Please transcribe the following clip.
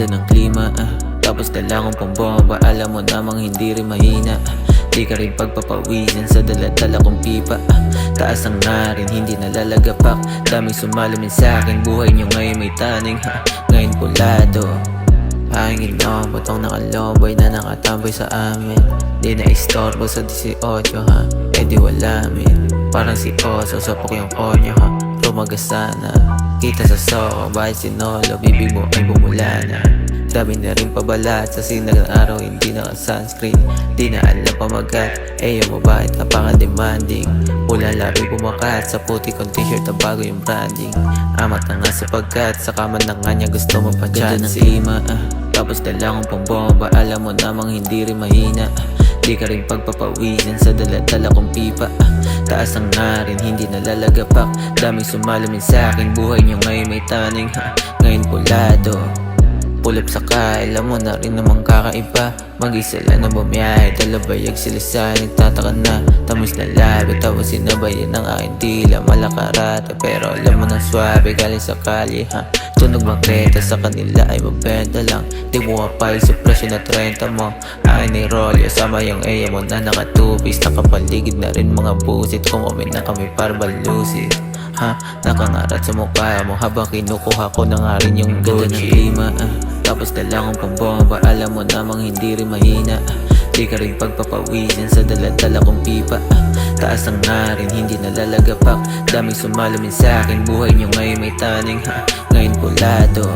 Ganda ng klima, tapos dala kong pambomba. Alam mo namang hindi rin mahina, di ka rin pagpapawisan sa dala-dala kong pipa. Taas ang narin, hindi nalalagapak. Daming sumalamin sa'kin, buhay nyo ngayon may taning ngayon pulado. Pahingin mo, batong nakaloboy na nakatambay sa amin. Di na istorbo sa 18 eh di wala min. Parang si Oso, sapok yung konyo Tumaga sana, kita sa soko. Bahit sinolo, bibig mo ay bumula na. Dami na rin pabalat sa sinag ng araw, hindi naka-sunscreen. Di na alam pamagat, yung mo bakit napaka-demanding. Pula lari pumakat, sa puti kong t-shirt na bago yung branding. Amat na nga sapagkat, sa kaman na nga niya gusto mo pa chance. Ganda ng klima, tapos dala kong pambomba. Alam mo namang hindi rin mahina, di ka rin pagpapawisan sa dala-dala kong pipa. Taas ang narin, hindi nalalagapak. Daming sumalamin sa'kin, buhay nyo ngayon may taning ngayon pulado. Pull up sa alam mo na rin namang kakaiba. Mag-isa lang na bumiyahe, dalabayag sila sa nagtataka na. Tamis na labi, tapos sinabayan ng aking tila. Malakarate, pero alam mo na swabe, galing sa kalye Tunog makreta, sa kanila ay mabenta lang. Di mo mapay sa presyo na 30 mo. Akin ni Rolyo, sama yung mo na nakatupis. Nakapaligid na rin mga busit, kung na kami para balusit. Nakangarat sa mukha mo habang kinukuha ko na nga rin yung Gucci. Ganda ng klima, tapos dala kong pambomba. Alam mo namang hindi rin mahina, di ka rin pagpapawisan sa dala-dala kong pipa. Taas ang narin, hindi nalalagapak. Daming sumalamin sa'kin, buhay nyo ngayon may taning ngayon pulado.